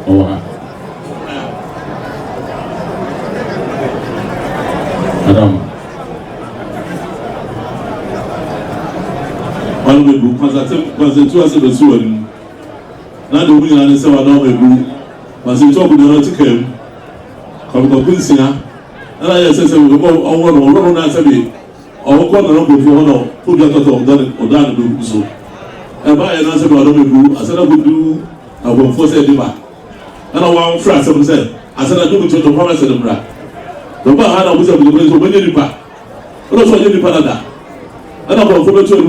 Oh, Adam. One way book, Kwansantuo as a Successors. Now the women and the seven group, but you talk with the article. Come to Quincy. And I said, we go on one answer me. Our corner before put your thought of that or done do so. And by an answer about I said I would do I will force a demand. And I want France, I said, I said I do with your promise and the bra. The bar had a wizard with the place of any part. But also any Canada. And I want to go to the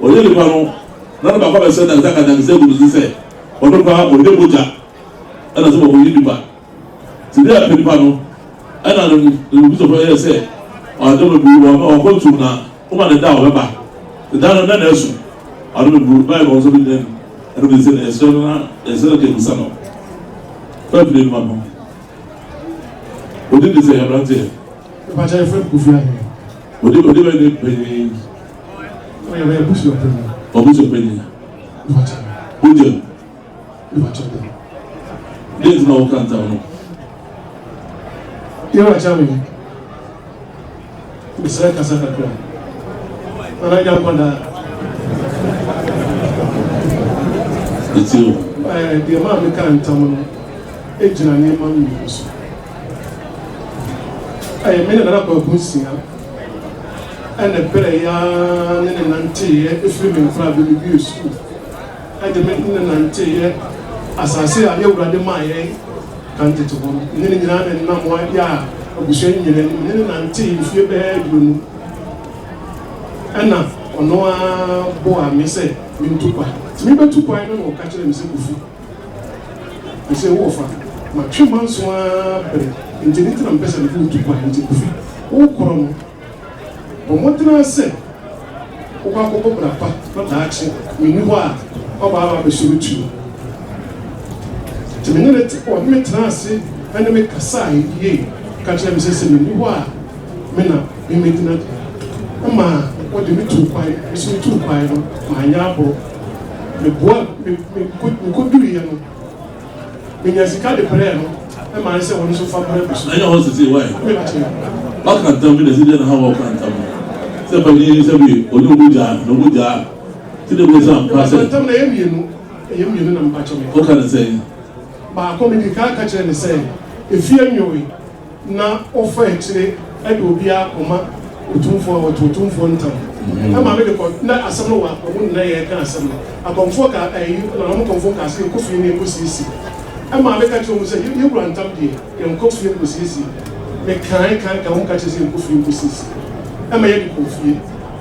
or any panel. None of our said that I can say what you say. Or no power or no buja. And as well we back. Today I pay panel. And I don't say, I don't know or go to now. Woman and down, the down and then else. I don't know, Bible also been there. I don't say, a certain son. Perfectly, Mamma. What did you say around here? If I tell you, what did you pay? I have a bush of penny. Or bush of penny. Who did? There's no countdown. You know what I'm saying? It's like a second crime. And I don't want that. It's you. The amount can't tell me. It's not name on me. I made another pussy. And a prayer and an auntie, if you mean for the school. I demand an auntie, as I say, I rather my can't it one. Nilling and Namwa, ya, of the shame, and auntie, if you bear you. And now, on no boy, may say, mean to buy. Maybe to buy no catch them simple. I say, Wolfer, my 2 months were into little and person food to buy into the fee. Oh, Coron. But what did I say? Oh, not action, we knew what about the shoot you. To minute or metrasi, and I make a sign, yea, catch them says, you are. Mena, we made not. Ama, what do you do by? It's me too by my yabo. The boy, we could do it. When you see the prayer, and my son was so far. I don't want to say why. I can't tell me the city and how I can't tell me. Somebody said, or no good job, no good job. To the wisdom, I said, tell me, you know, what can I say? But I come in the car catcher and say, if you know it, now offer actually, I will be a coma. For 2 for time. I'm a medical, not as some one, I wouldn't lay a cancer. I convoke a convoke as in coffee in Pussy. I'm a medical who say, you run time here, and coffee in Pussy. Make kind come catches in coffee in Pussy. I'm a coffee,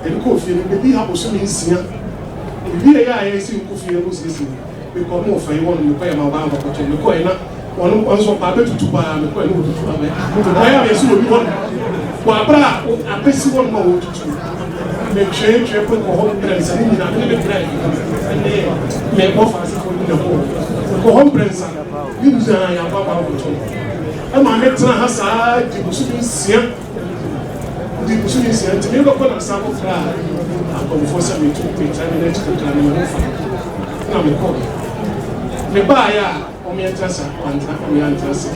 and coffee, and be happy to see. If you are see coffee in Pussy, we call more for you want to pay my wife or to the coin. One wants to buy the coin to buy a suit. Wabra, I bet you one more to do. Make change your home prince and in a bread. And make offers for the home. Go home prince. You design a papa. And my next has a devotion. The Bushing is to never put a sample fry. I'm going to force me to pay time next to now we call it. The buyer, or me and Tessa, and me and Tessa.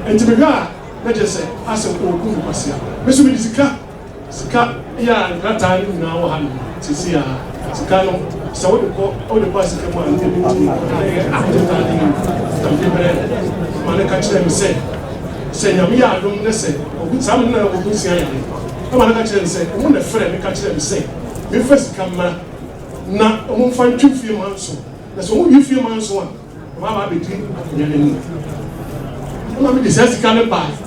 And to be glad. Let us say, as a poor good Passia. Mr. Medica, Sika, ya, and that time now, to see a Sicano, so what all the bicycle and after that, man, catch them say, Yamia, don't listen, or some of the say, I want to catch them say, I want a friend, catch them say, we first come now, I won't find 2 few months. That's all you few months one. Mamma between Mamma says, the kind of buy.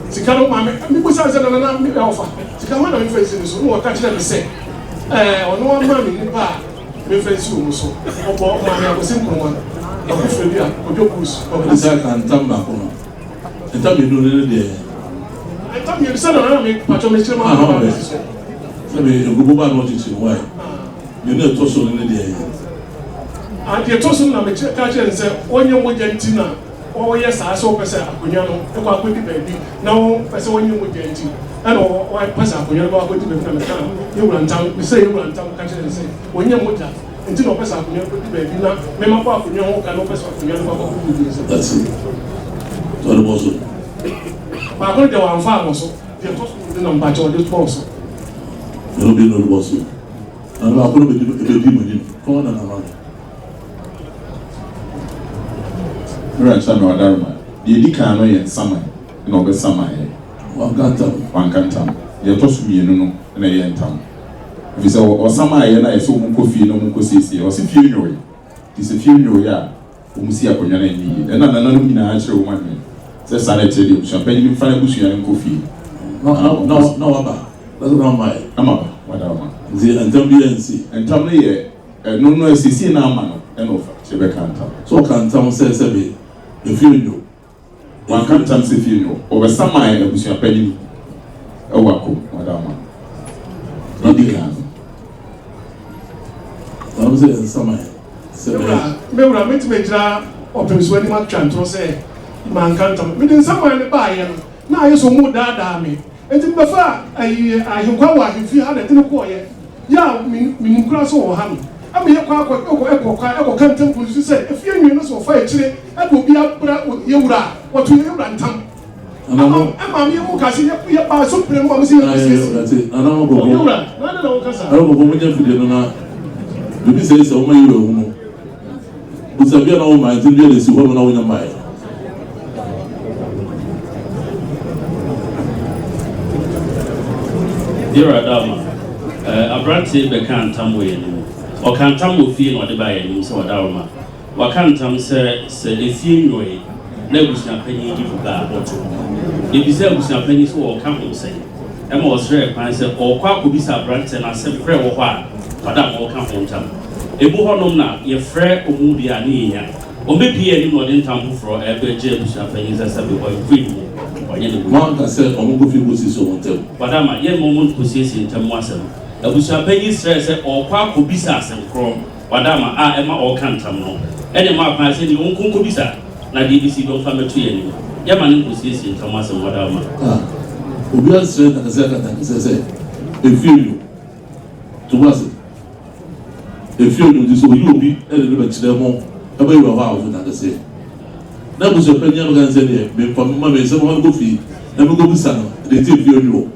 Sikano mame, me busa say na me offer. Sikano na me face so no catch them say. Ono mame ni pa me face you so. Obo mame akosin kroma. Akofre bia, ojokus. Obo kan tamba kono. Enta me do ne de. Enta me say na me pacho me chema ma. Say me ogubo ba no titi why. You know to so ne de. And the to so na me catch them say onye moja ntina. Oh yes, I saw person Akunyano, a quick baby. Now, person when you would get it. And why pass Akunyano, I would do it. You run down, we say you run down, catch and say, when you're with that, until no person baby na me ma kwa kunyo ho ka no person kunyo no kwa ku. That's it. So the boss. Ba ko de wan fa mo so de to so de na mba cho de to so. No be no the boss. And I could be money. Come on and around. Right, so no Dharma. The Edika no yen summer, no be summer. One can't tell. You toss me no na yen tam. If you say or summer yen I so mun kofi no mun kosisi or si funeral. This a funeral ya. See a konya ni. And na nyina a chere wo man. Say sanity dey champagne bi fa na busu ya kofi. No aba. That's not my. Amaba. Wadama. The NWNC. And tam ye no sisi na ama no. And of chebe kanta. So can town say be the funeral. One can't tell if you know. Over some mine, I was your penny. Oh, wako, madama. Edika. I was saying some. Mewura metimejira Opemsuo ni ma twanto say man can't tell me. Someone in the buy na ayo so mu da me. Enti be fa ahinkwa wa ahimfi ha na tinu ko ye. Ya min kura so wo ha no. Ami ye kwa kantam police say if you no so fa ekire e go bi abra ye wura wato ye wura ntam ama mi mu kasi ye ba so prem mo si ye ana mo go ye wura na na wo kasa ana mo go mo je fide no na bibi say say o ma yi wo no bu sabi na o ma tin bi le si ho na wo nya mai Dear Adama, Abrante bekan tamwe ni. O kan tam wo fie no de ba ya ni so Adama. Wa kan tam se efie nyoe na busua panyi di fuga oto. E bi se busua panyi so o kan ho se. E ma o sre pan se o kwa ko bi sa Abrante na se frɛ wo hɔ a Adama o kan ho ntam. E bu hɔ nom na ye frɛ omu bia ni nya. O be pie ni no de ntam fufro e be je busua panyi se be boy free mu. Man ka se o mo go fi go si so ntam. Adama ye mo mo ko siesie ntam asem. Abusuapanyi panyi stress o kwa ko bisa asem kro wadama a ema o kantam no ene ma pa se ni won ko bisa na DBC don fa metu ye ni ya ma ni ko siesie ntam asem wadama obi a stress na se efio to was efio no di so yi obi ene le ba kire mo e ba yi wa ha o na se na abusuapanyi am kan se ne me fa ma me se mo go fi na me go bisa no de ti efio yo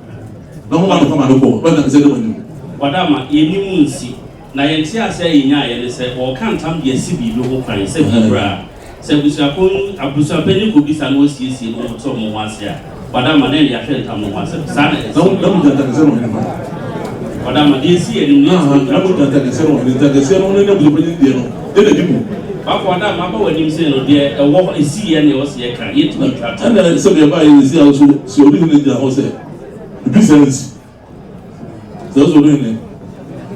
na mo ma no kama no ko ba na se de mani Wadama yenimu nsi na yenti ase yinya ye ne se o kan tam de si bi ho kwan se bibra se abusuapanyi ko bisa no siesie no to mo wase a wadama na ya hwe tam no wase sa na mu tanta se no ne ma wadama de si yenimu na mu tanta se no ne tanta se no ne abusuapanyi de no de di mu ba ko wadama ba wani se no de e wo esi ye ne o se ye kan ye tu tata na se be ba ye si a so obi ne de ho se business those who doing it.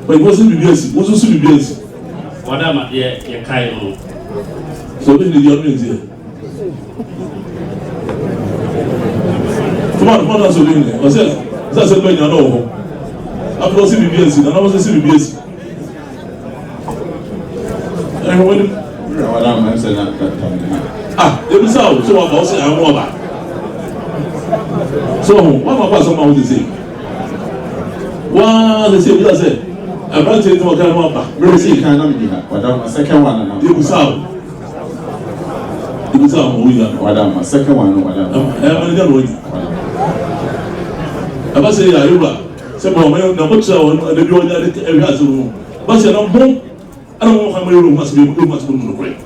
But it wasn't BBS, was also BBS. What am I here? Kairo. So, this is the other here. Come on, that's what doing it. Was it? That's a way you know. I've also BBS, and I was a BBS. And when I'm saying that it was out, so I was saying, I'm more back. So, what about someone who say? Wow, they say, what I say? I'm not saying what kind of one. very sick kind of dinner. Wadama second one and You was out. You was out, Wadama second one Wadama. I'm going to I must say, I remember. Some of my number 2 and the door that every house room. But you're not home. I don't know how many room must be much room to break.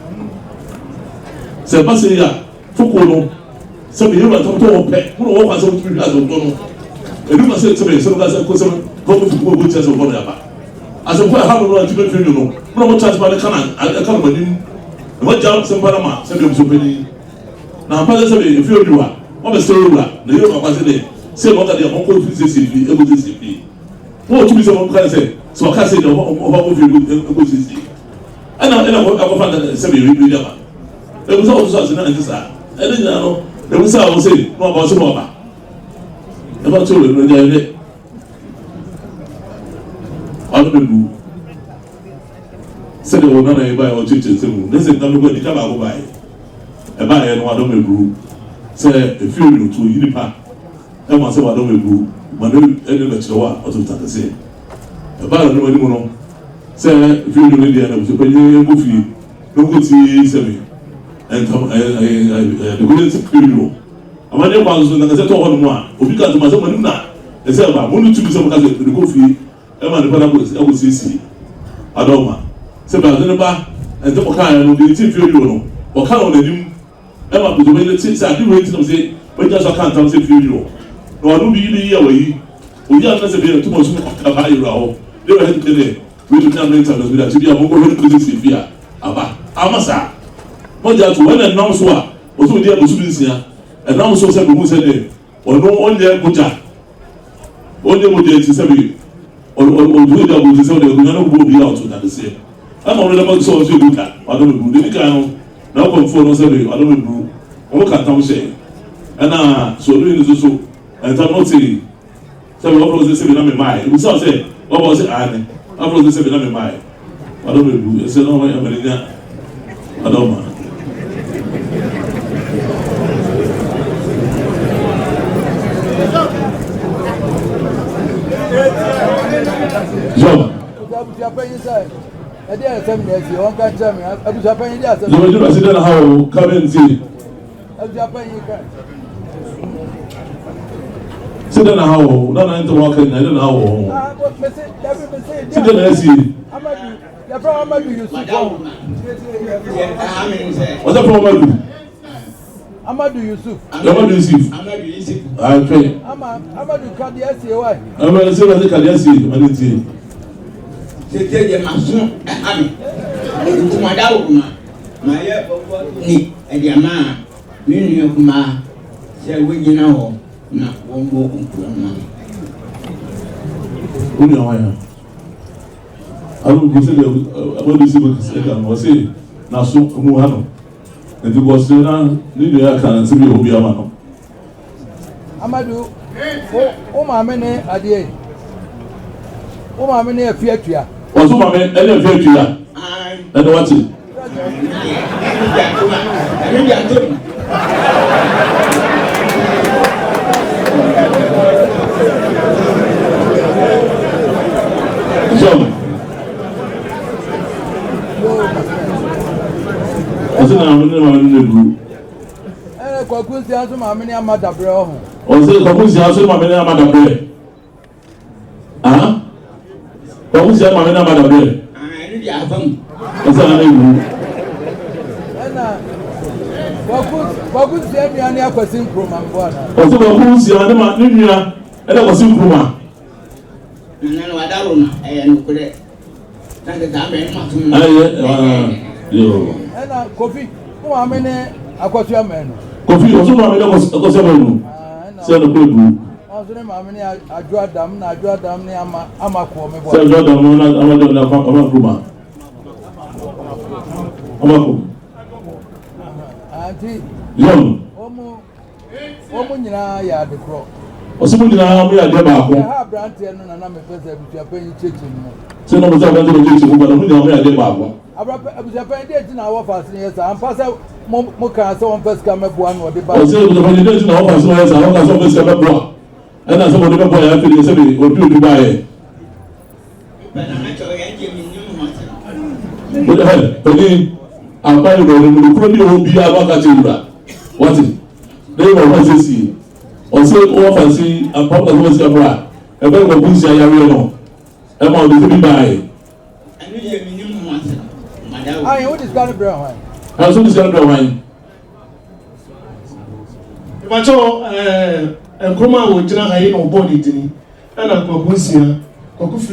So, I say, yeah, Foucault. Some of you are talking to pet. Who was over 3 hours of and you must say to me, some guys are going to go with us over there. As a boy, how do I do it? You know, no chance by the cannon. I can't believe what jobs in Panama, send them to penny. Now, Father, if you are, what is the rule? The year of Pasade, say what they are more confused, able to see. What to be someone can say, so I can't say the whole of you go to see. And I will find that 7 years. There was also such an answer. I didn't know. There was I was saying, no about some more. About children when they are there. I don't know. Said they were not a buy or teachers. They said, I'm going to come out by a buy and one of them grew. Say, if you knew to Unipa, I must have a don't but no any lecture or to say. A buy no anymore. say video no dey na so penye go fi no go ti seven and the good video amade kwa so na kase to ho no mu a obi ka to ma se mo na e say ba mo no tu bi se mo ka se go fi e ma ne pa na go sisi adoma se ba ne ba and the kind no dey ti video no o ka on anim e ma go me ti sa di we ti no say we just can't am say video no anu bi ni ye wayi obi an na se be to mo so ka ba ira ho they were heading there we do not mental us with that be am go head to this fear aba amasa mo ja to when nam so a o so dey abusu bi nsia and nam so say go say dey ono onye goja onye mo dey ti say be o do dey abusu say dey go na go be out that the same I'm already about so good that I don't do the kind now come for no say I don't do o ka tam say and so doing is so and I'm not saying so we all say na me mai we say what was it ane afro say na me mai I don't do say no I mean I don't man Job I did 7 years. You won't catch me. I was happening. You will sit down how come and see. Sit down how not into walking. I don't know how. Sit down and see. The problem you what's the problem? Amadu Yusuf. Amadu Yusuf. I pray. Amadu Kadiasi. Why? I'm going to say what the Kadiasi. I didn't see. C'était des maçons à Ami. Tu m'as dit, ma ni, et des mains, l'union comme c'est oui, you know, na wongo kumplana. Uni awaya. Alu go say about this go say can we say na so mu hano. And the boss na ni dey kan say be obi ama no. Amadu, o ma me ne ade. O ma me ne afiatua. Oso ma me ele afiatua. And what it? John. Oso na me ne group. Kwakunsi aso ma me ne amadabre ho. Oso kwakunsi aso ma me ne amadabre. Ah? Kwakunsi aso ma me ne amadabre. Oso na group. Kwakunsi emi akwasi nkroma mbona. Oso kwakunsi ane ma ni nua ele kwasi nkroma. Nana wadaruna nukure. Tande tambe matum. Yo. Ena Kofi, o ma me ne akwatu amenu. Kofi oso ma me ne akwatu amenu. Se no kwebu. Oso ne ma me ne aju adam ne ama ko me bo. Se aju adam na ama na nkroma. Amako. Anti. Young. Omo nyina ya de kro. Oso mo nyina mo ya de ba ko. Ha brand no na me pese butua panyi cheche no. Se no mo sa brand no cheche ko ba no mo nyina mo ya de ba ko. Abra butua panyi de na wo fa se yesa ampa se mo kan se won pese ka meboa no de ba. Oso butua panyi de na wo fa se yesa won ka so pese ka meboa. E na se mo de meboa ya fi se be odu ba ye. But hey, I'm buying the money will be about that children. What is they were what you see? Or say over see a pop that was a bra. A very good bush I know. I'm on the baby buy. I knew you minimum once. I what is gonna brown wine? I saw this guy brown wine. If I saw a Kroma would not have no body to me, and I'm going to see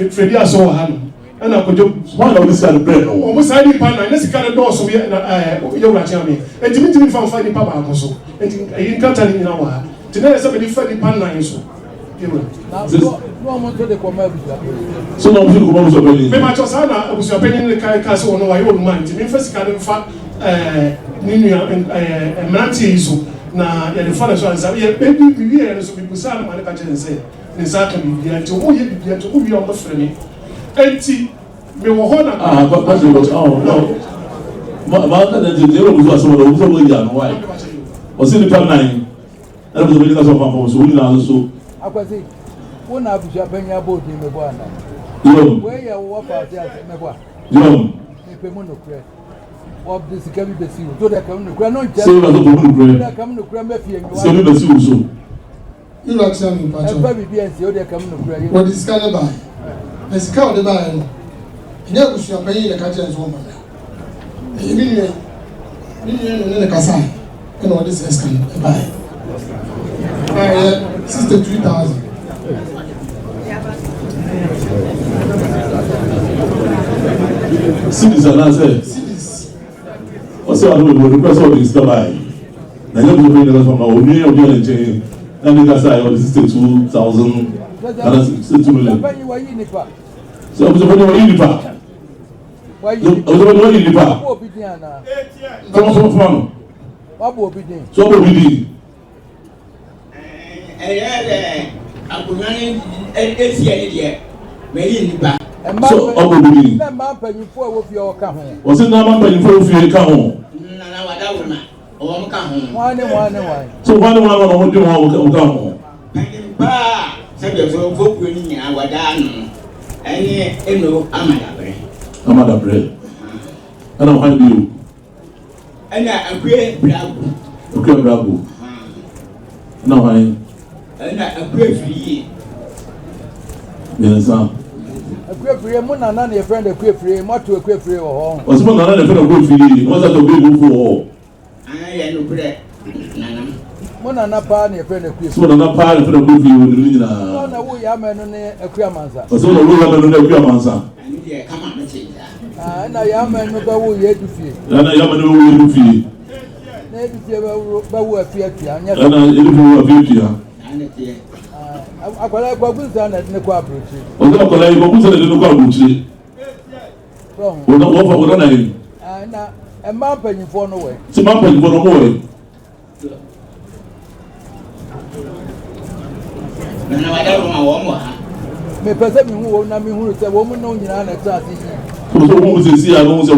Freddie. I saw her. And I could do one of this kind of bread. Almost I didn't find this kind of door, so we you're watching me. And to me, found finding Papa also. And I can't tell you now. Today, somebody finding pan so. No one to the commercial. So, no, you go to me. My Chosana was opinion in the castle on my own mind. To me, first kind of fact, Nina and Manti so. Now, the father says, maybe we hear so people say, I'm going to say, exactly, to who you are the friend. Enti me wo ho na but no ma ka de zero buzo aso do buzo wo ya no why o se ni pa nine e buzo be ka so fa so ni na so akwasi wo na abuja benya bo di me bo ana Where you walk out there, Meba. Of this can be seen. To the coming to no just come to Cram. You like something, Patrick? They come to Cram. What is Canada? Let's count the buy. Never shall pay the catcher's woman. The Kasai. And what this is can buy. 63,000. Cities are not said. What's your request of this guy? I never been from our own chain. And the Kasai or 62,000. That's 62 million. So I was a very in the park. Why you in the park? What will be doing? So what will be doing? I'm running so, Opemsuo. Was it not my for if you come home? So, one on do come home. Amada bread. I don't find you. And a great bravo. Okay, bravo. No, I. And a great free. Yes, sir. A great free, Mona, your friend, a great free, what to a great free or home. Was one another friend of good feeling? Was that a big for? I am no bread. Mona, not part your friend, a great so not part of the good feeling. No, we are men on a Kramanza. So, we are on a Kramanza. Come on, and I am a no yet to feel. And I am a no feel. Maybe you will appear here. And I will appear. I collect Babu's done at Nequabruchi. Although I collect Babu's at Nequabruchi. Well, not over with a name. And a man penny for no way. It's a man penny for no way. Me present me who will not be who is a woman known in an exact. So, who is see? I don't say, I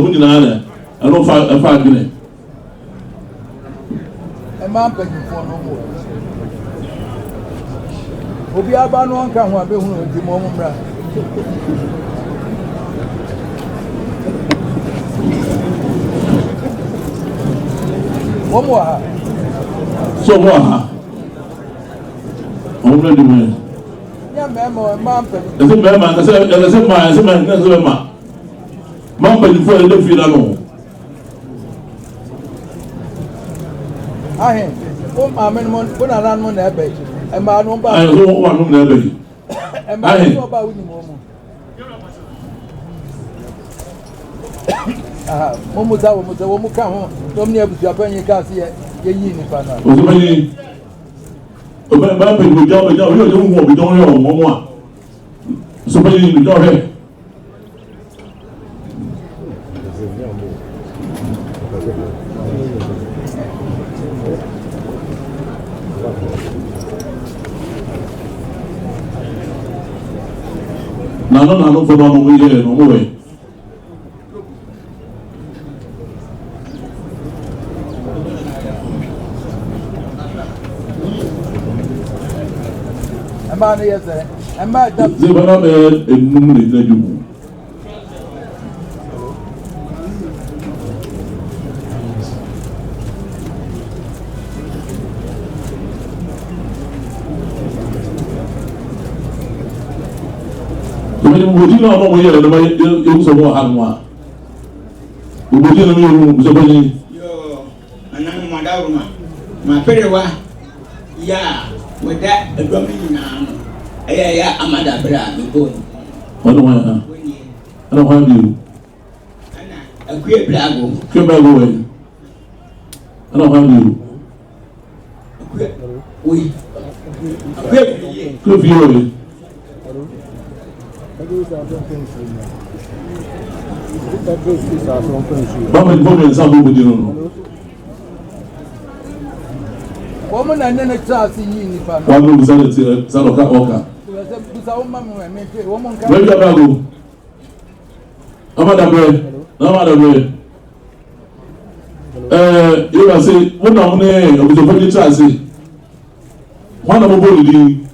don't find a 5 minutes. A man penny for no more. Obi aba no anka ho abe hu odi mo mra. Omo ha. So what? I'm ready, man. Yeah, memo, mom. Is it man? I said, Mom, but you feel the feel alone. I am on put a land on that bed. And my own body. I don't want to know. And my own about with Momo. Momo, that woman come home. Don't near with Japan, you can't see it. You're in the panel. Was it many? About people job, we don't want to know more. So many in the door here. No, for no way here, no way. I'm out here, sir. I'm out there. They were not a number that you. Would you not know where the way you so have one? Would you know somebody? Yo, and I'm my pretty one. Yeah, with that, a drumming now. Yeah, Amada Bra, the boy. I don't want you. A great blago. Come back away. I don't want you. We good for you. Mama, you put me in some with you. Woman, and then a chance in you. One room is on the San Oka. Where you go? Amada bread. You can say, what I'm name of the very chance. One of the body.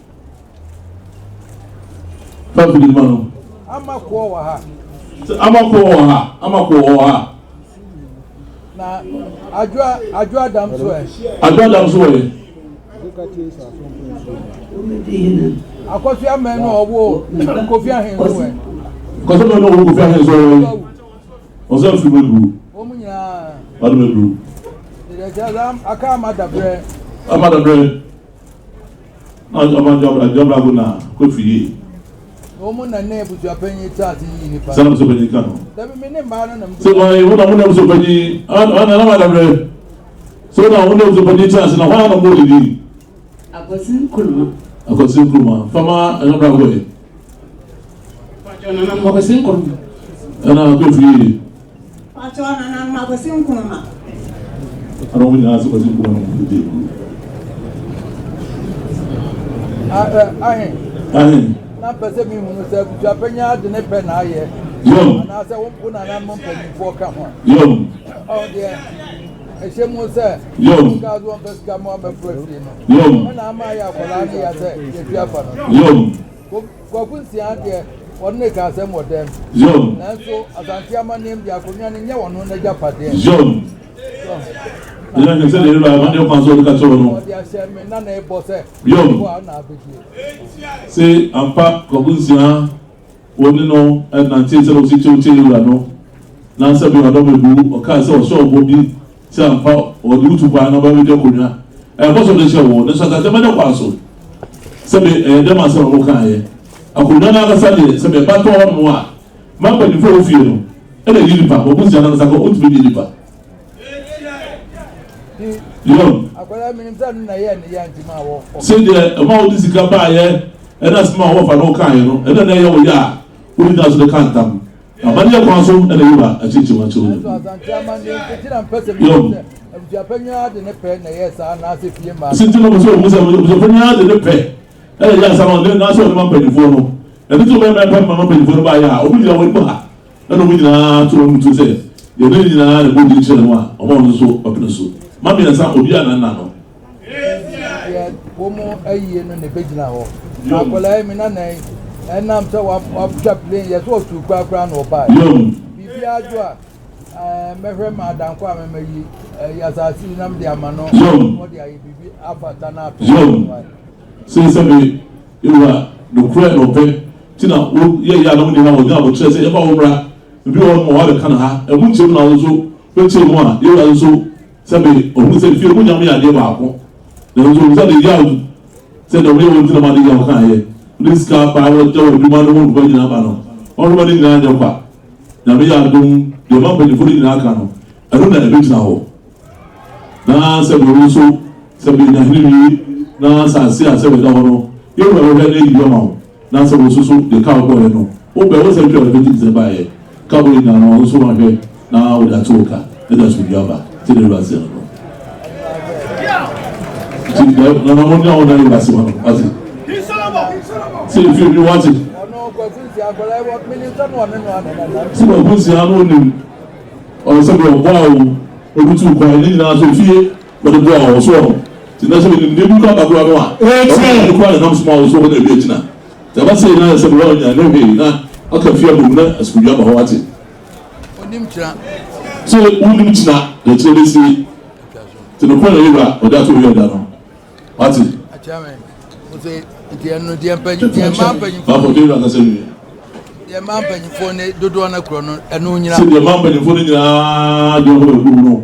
Family man. Amako wa ha. Amako ha. Na Adwa Damso e. Adwa Damso e. Akofi amenu owo Kofi Ahenso e. Kofi amenu owo Kofi Ahenso e. Ozo fi mebu. Omunya. Adu mebu. Jazam aka amadabre. Amadabre. Na amadabre go na Kofi. Omu na ne buju apenyi tati ni pa. Sana so penyi kano. Dabi me ne mba na so why wona mo na so penyi ana na amadabre. So na wona so penyi tati na wa na mo didi. Akosin kurma. Fama anabra go e. Pachona na akosin kurma. Ana Kofi. Pachona na akosin kurma. Ana mo na so akosin kurma mo didi. Ahen. Na pese mi hunu se buju apenya de ne pe na aye. Yo. Na se won na na mo mpanyifo ka ho. Yo. Oh dear. Eshemu se. Yo. Ka do peska mo be presi no. Yo. Na ama ya kola ni ya se ye bia fa no. Yo. Ko kunsi ade wonne ka se modem. Yo. Na so Asante amanem dia konya ne nya wono na japade. Yo. Ina ke se le ba ma de kwanso de ka cho no. Dia se me na na e bo se. Yo. Na abeki. Se ampa kogunsia woni no na tie se lo si che no na se bi odo mebu o ka se o so obo bi se ampa o di utu kwa na ba bi de konwa e ko so de se wo ne so ta te me de kwaso se be de ma se o kan ye akonwa na ga sa de se be ba to ho no a ma pa di fo ofie no e de yiri pa kogunsia na sa ko o tu bi yiri pa yo akwara minim sa na ye ne ya ntima wo se de ma o di sika ba ye ena sima wo fa no kan ye no ena na ye wo ya wo di na so de kan tam abani ya kwanso ena yiba a chichi ma chiwo so Asante amanem kitira mpese mi se buju apenya de ne pe na ye sa na se fie ma. sinti no so mo se mo fanya de ne pe ena ya sa no na so de ma penifo no ena to be me ma penifo no ba ya obi ya wo ni ba ena obi na to mo to se ye ne ni na le bo di chere no a o mo so opina so ma bi na sa obi ana na no womo ayiye no ne begina ho akola mi na nan enam se wa plane yes wo tu kwa no ba bibi ajo a mehwe ma dan kwa memayi yasasi nam de amano mo de ayi bibi afata na to se be iwa no kure no pe tina wo ye ya no ni ha wo ga bo tre se e ba wo bra bibi wo mo wa be kana ha e mu chem na wo so pe chem mo a ye wa so se be o mu se fi mu nyam ya de ba ko de wo so de ya wo se de wo wo tina ma de ya kan ye riska pa wo jo bi ma no mo ko nyina ba no o ro ni nyina ja kwa na me ya dum de ma pe ni fu ni na aka no e ro na e bi tina ho na se bo so se be na hiri na sa se a se be da ho no ye wo wo na yi yo ma na se bo so de ka ko no o be wo se bi o be ti se ba ye ka bo ni na no so ma be na o da to ka e da su ya ba ti de ba se no ti de na mo ni o na ni ba se no ati see if you watch it. See what goes on or some wow or two quite in our Sophia, but the boy was wrong. The national didn't come back. The quite enough small so when they be now. The was saying I said, well, I know he now. I can feel the as we have a watch it. So, wouldn't not the children see to the point of or that's what we have done. What's it? Dia no dia mpanyi dia mampanyi ba ko dia ka se ni dia mampanyi fo ne dodo na kro no eno nyina se dia mampanyi fo ni nyina dia ko ku no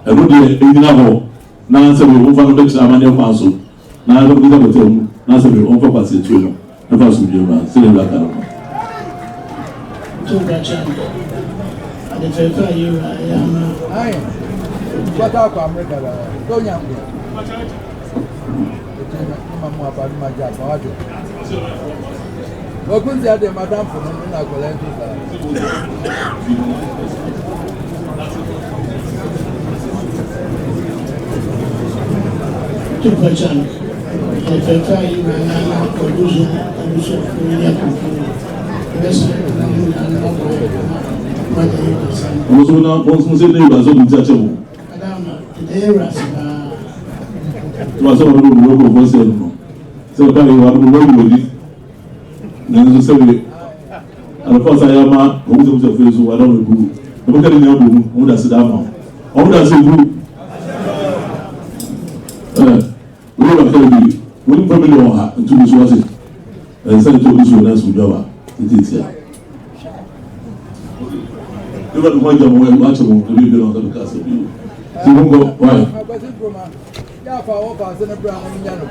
eno dia nyina ho na se we wo fa no be chama ne kwa so na do dia ko te mu na se we on fa pa se tu no na fa su dia ba se le la ka no to ga cha ade fe ka yi ya ma ai kwata kwa America la to nya ko mamu abali maja kwa watu wakunzi ade madam fono na kola ntu sa to ga cha ade fe ka yi na ko duzo ko ya ko desa na mu na ko ma de sa mo so na mo se le ba so bi cha che mo adama de rasa ma so no no ko fo se no se ba ni wa no no ni na so se we and of course I am a woman of face who I don't know. Look at the name who does it down. How does it go? We have a we probably know her to this was it. And send it to this one as we go. It is here. You got one job where much of the people on the castle. You won't go. Why? Yeah, for all of us in a brown and yellow.